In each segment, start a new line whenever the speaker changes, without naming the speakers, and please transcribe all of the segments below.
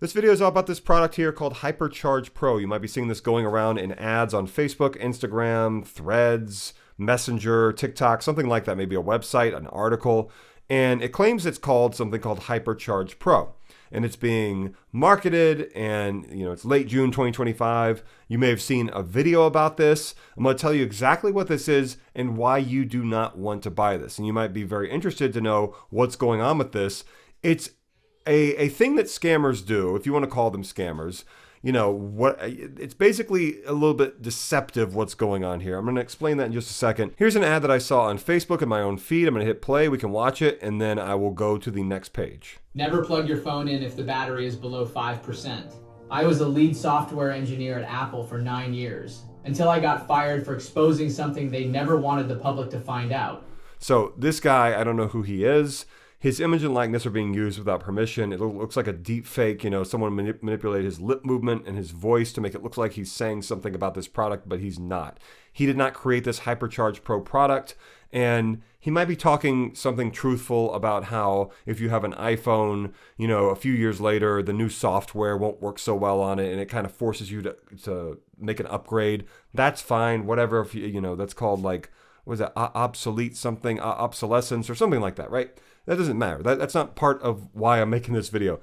This video is all about this product here called HyperCharge Pro. You might be seeing this going around in ads on Facebook, Instagram, Threads, Messenger, TikTok, something like that, maybe a website, an article. And it claims it's called something called HyperCharge Pro. And it's being marketed, and it's late June 2025. You may have seen a video about this. I'm going to tell you exactly what this is and why you do not want to buy this. And you might be very interested to know what's going on with this. It's a thing that scammers do, if you want to call them scammers. It's basically a little bit deceptive what's going on here. I'm going to explain that in just a second. Here's an ad that I saw on Facebook in my own feed. I'm going to hit play. We can watch it, and then I will go to the next page.
Never plug your phone in if the battery is below 5%. I was a lead software engineer at Apple for 9 years, until I got fired for exposing something they never wanted the public to find out.
So this guy, I don't know who he is. His image and likeness are being used without permission. It looks like a deep fake. Someone manipulated his lip movement and his voice to make it look like he's saying something about this product, but he's not. He did not create this HyperCharge Pro product, and he might be talking something truthful about how if you have an iPhone, a few years later, the new software won't work so well on it, and it kind of forces you to make an upgrade. That's fine, whatever. If that's called obsolescence or something like that, right? That doesn't matter. That's not part of why I'm making this video.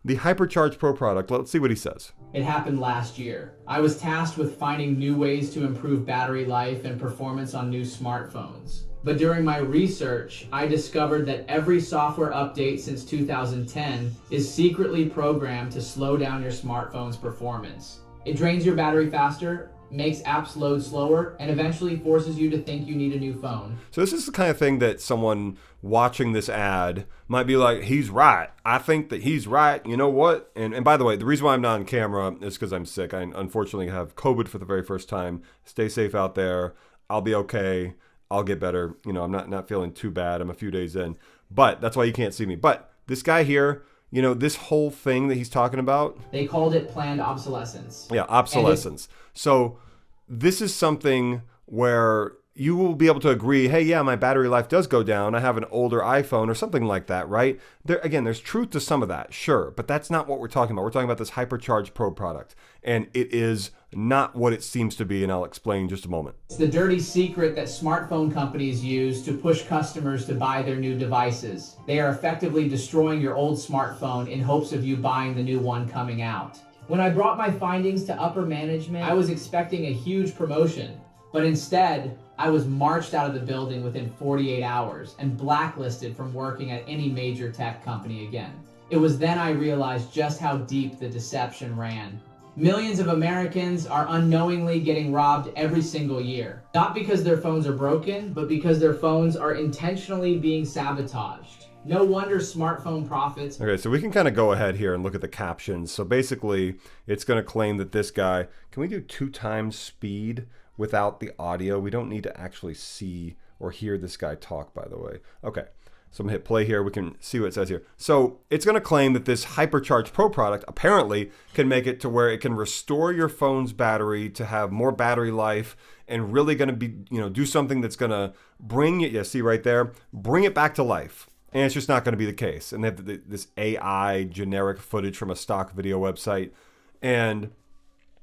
The HyperCharge Pro product, let's see what he says.
It happened last year. I was tasked with finding new ways to improve battery life and performance on new smartphones. But during my research, I discovered that every software update since 2010 is secretly programmed to slow down your smartphone's performance. It drains your battery faster, makes apps load slower, and eventually forces you to think you need a new phone.
So this is the kind of thing that someone watching this ad might be like, he's right. I think that he's right. You know what? And by the way, the reason why I'm not on camera is because I'm sick. I unfortunately have COVID for the very first time. Stay safe out there. I'll be okay. I'll get better. I'm not feeling too bad. I'm a few days in. But that's why you can't see me. But this guy here, this whole thing that he's talking about.
They called it planned obsolescence.
Yeah, obsolescence. So this is something where you will be able to agree, hey, yeah, my battery life does go down. I have an older iPhone or something like that, right? There's truth to some of that, sure. But that's not what we're talking about. We're talking about this HyperCharge Pro product. And it is not what it seems to be, and I'll explain in just a moment.
It's the dirty secret that smartphone companies use to push customers to buy their new devices. They are effectively destroying your old smartphone in hopes of you buying the new one coming out. When I brought my findings to upper management, I was expecting a huge promotion, but instead, I was marched out of the building within 48 hours and blacklisted from working at any major tech company again. It was then I realized just how deep the deception ran. Millions of Americans are unknowingly getting robbed every single year. Not because their phones are broken, but because their phones are intentionally being sabotaged. No wonder smartphone profits.
Okay, so we can kind of go ahead here and look at the captions. So basically, it's going to claim that this guy, can we do 2 times speed without the audio? We don't need to actually see or hear this guy talk, by the way. Okay, so I'm going to hit play here. We can see what it says here. So it's going to claim that this HyperCharge Pro product apparently can make it to where it can restore your phone's battery to have more battery life and really going to be, do something that's going to bring it, see right there, bring it back to life. And it's just not going to be the case. And they have this AI generic footage from a stock video website. And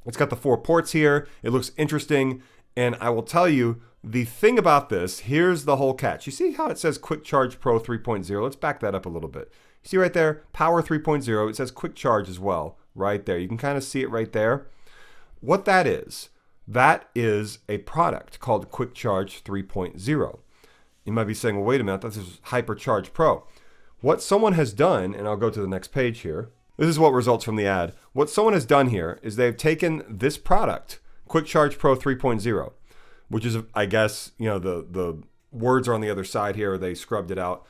it's got the 4 ports here. It looks interesting. And I will tell you, the thing about this, here's the whole catch. You see how it says Quick Charge Pro 3.0? Let's back that up a little bit. You see right there, Power 3.0. It says Quick Charge as well, right there. You can kind of see it right there. What that is a product called Quick Charge 3.0. You might be saying, well, wait a minute, this is HyperCharge Pro. What someone has done, and I'll go to the next page here. This is what results from the ad. What someone has done here is they've taken this product, Quick Charge Pro 3.0, which is, I guess, the words are on the other side here. They scrubbed it out.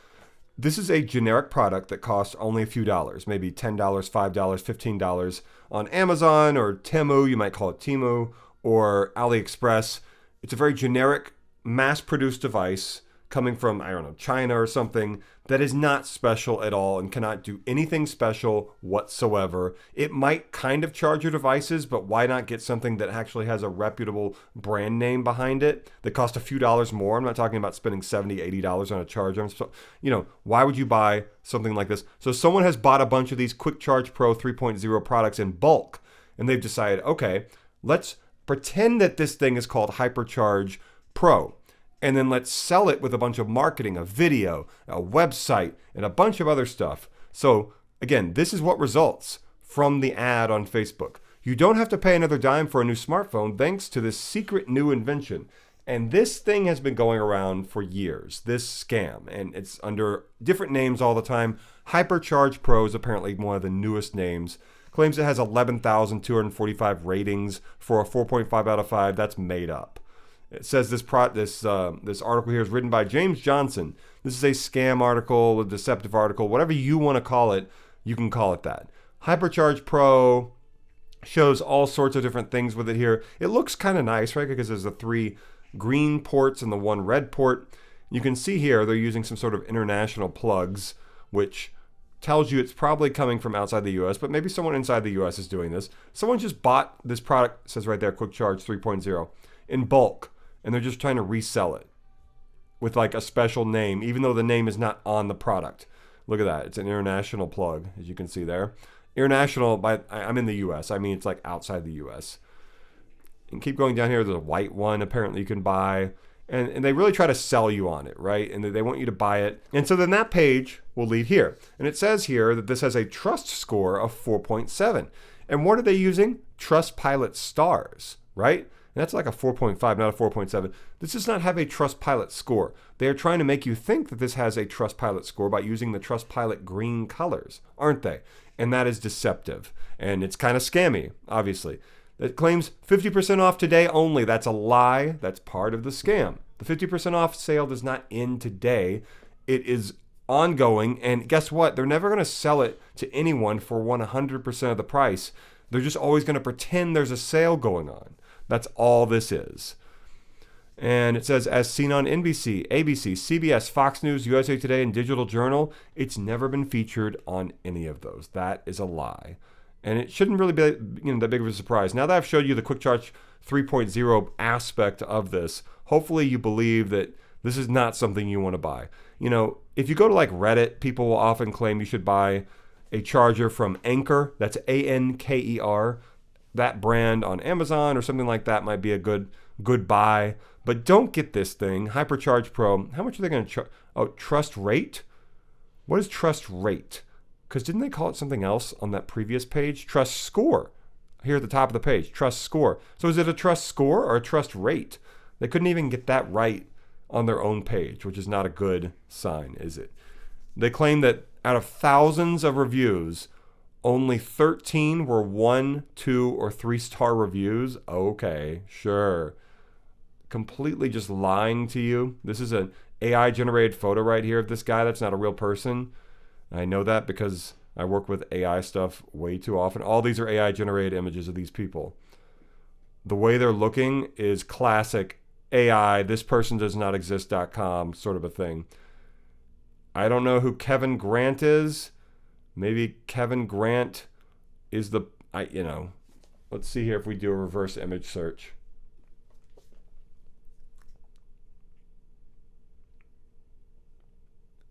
This is a generic product that costs only a few dollars, maybe $10, $5, $15 on Amazon or Temu. You might call it Temu or AliExpress. It's a very generic, mass-produced device. coming from, I don't know, China or something that is not special at all and cannot do anything special whatsoever. It might kind of charge your devices, but why not get something that actually has a reputable brand name behind it that costs a few dollars more? I'm not talking about spending $70, $80 on a charger. Why would you buy something like this? So someone has bought a bunch of these Quick Charge Pro 3.0 products in bulk, and they've decided, okay, let's pretend that this thing is called HyperCharge Pro. And then let's sell it with a bunch of marketing, a video, a website, and a bunch of other stuff. So again, this is what results from the ad on Facebook. You don't have to pay another dime for a new smartphone thanks to this secret new invention. And this thing has been going around for years, this scam. And it's under different names all the time. HyperCharge Pro is apparently one of the newest names. Claims it has 11,245 ratings for a 4.5 out of 5. That's made up. It says this article here is written by James Johnson. This is a scam article, a deceptive article, whatever you want to call it, you can call it that. HyperCharge Pro shows all sorts of different things with it here. It looks kind of nice, right? Because there's the 3 green ports and the 1 red port. You can see here they're using some sort of international plugs, which tells you it's probably coming from outside the US, but maybe someone inside the US is doing this. Someone just bought this product, says right there, Quick Charge 3.0, in bulk. And they're just trying to resell it with like a special name, even though the name is not on the product. Look at that. It's an international plug, as you can see there. International, I'm in the US. I mean, it's like outside the US. And keep going down here. There's a white one apparently you can buy. And they really try to sell you on it, right? And they want you to buy it. And so then that page will lead here. And it says here that this has a trust score of 4.7. And what are they using? Trustpilot stars, right? And that's like a 4.5, not a 4.7. This does not have a Trustpilot score. They are trying to make you think that this has a Trustpilot score by using the Trustpilot green colors, aren't they? And that is deceptive. And it's kind of scammy, obviously. It claims 50% off today only. That's a lie. That's part of the scam. The 50% off sale does not end today. It is ongoing. And guess what? They're never going to sell it to anyone for 100% of the price. They're just always going to pretend there's a sale going on. That's all this is. And it says, as seen on NBC, ABC, CBS, Fox News, USA Today, and Digital Journal, it's never been featured on any of those. That is a lie. And it shouldn't really be that big of a surprise. Now that I've showed you the Quick Charge 3.0 aspect of this, hopefully you believe that this is not something you want to buy. If you go to like Reddit, people will often claim you should buy a charger from Anker. That's Anker. That brand on Amazon or something like that might be a good buy. But don't get this thing, HyperCharge Pro. How much are they going to charge? Oh, trust rate? What is trust rate? Because didn't they call it something else on that previous page? Trust score. Here at the top of the page, trust score. So is it a trust score or a trust rate? They couldn't even get that right on their own page, which is not a good sign, is it? They claim that out of thousands of reviews, only 13 were 1, 2, or 3-star reviews. Okay, sure. Completely just lying to you. This is an AI-generated photo right here of this guy. That's not a real person. I know that because I work with AI stuff way too often. All these are AI-generated images of these people. The way they're looking is classic AI, this person does not exist.com sort of a thing. I don't know who Kevin Grant is. Maybe Kevin Grant is let's see here if we do a reverse image search.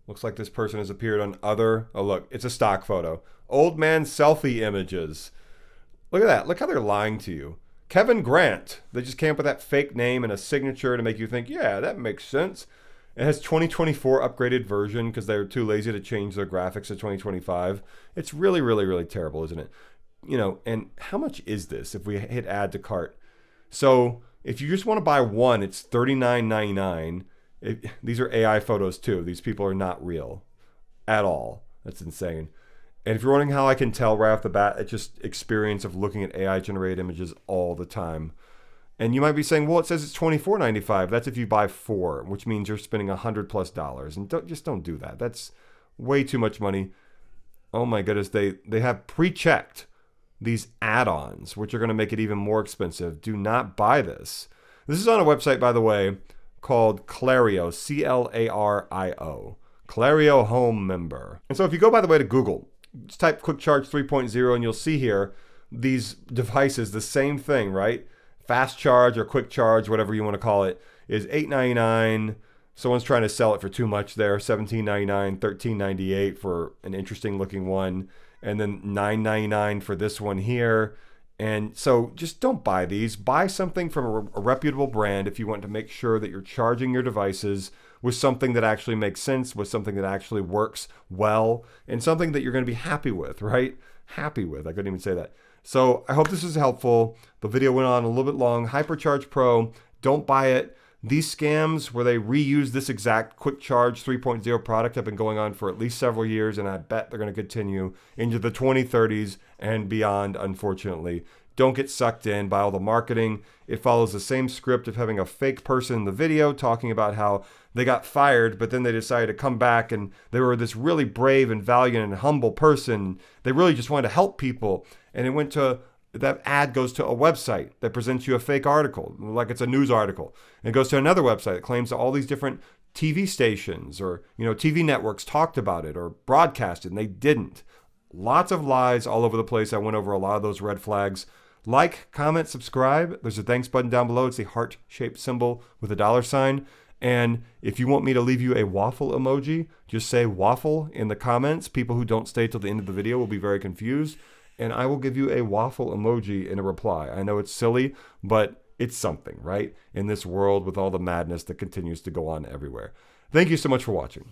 Looks like this person has appeared on other, oh look, it's a stock photo. Old man selfie images. Look at that, look how they're lying to you. Kevin Grant, they just came up with that fake name and a signature to make you think, yeah, that makes sense. It has 2024 upgraded version because they were too lazy to change their graphics to 2025. It's really, really, really terrible, isn't it? And how much is this if we hit add to cart? So if you just want to buy one, it's $39.99. These are AI photos too. These people are not real at all. That's insane. And if you're wondering how I can tell right off the bat, it's just experience of looking at AI generated images all the time. And you might be saying, well, it says it's $24.95. That's if you buy 4, which means you're spending $100+. And don't do that. That's way too much money. Oh my goodness, they have pre-checked these add-ons, which are going to make it even more expensive. Do not buy this. This is on a website, by the way, called Clario, Clario. Clario Home Member. And so if you go, by the way, to Google, just type QuickCharge 3.0 and you'll see here these devices, the same thing, right? Fast charge or quick charge, whatever you want to call it, is $8.99. Someone's trying to sell it for too much there. $17.99, $13.98 for an interesting looking one, and then $9.99 for this one here. And so just don't buy these. Buy something from a reputable brand if you want to make sure that you're charging your devices with something that actually makes sense, with something that actually works well, and something that you're going to be happy with, right? Happy with. I couldn't even say that. So I hope this was helpful. The video went on a little bit long. HyperCharge Pro, don't buy it. These scams where they reuse this exact QuickCharge 3.0 product have been going on for at least several years, and I bet they're going to continue into the 2030s and beyond, unfortunately. Don't get sucked in by all the marketing. It follows the same script of having a fake person in the video talking about how they got fired, but then they decided to come back and they were this really brave and valiant and humble person. They really just wanted to help people. And it went to, that ad goes to a website that presents you a fake article, like it's a news article. And it goes to another website that claims that all these different TV stations or, TV networks talked about it or broadcast it, and they didn't. Lots of lies all over the place. I went over a lot of those red flags. Like, comment, subscribe. There's a thanks button down below. It's the heart-shaped symbol with a $sign. And if you want me to leave you a waffle emoji, just say waffle in the comments. People who don't stay till the end of the video will be very confused. And I will give you a waffle emoji in a reply. I know it's silly, but it's something, right? In this world with all the madness that continues to go on everywhere. Thank you so much for watching.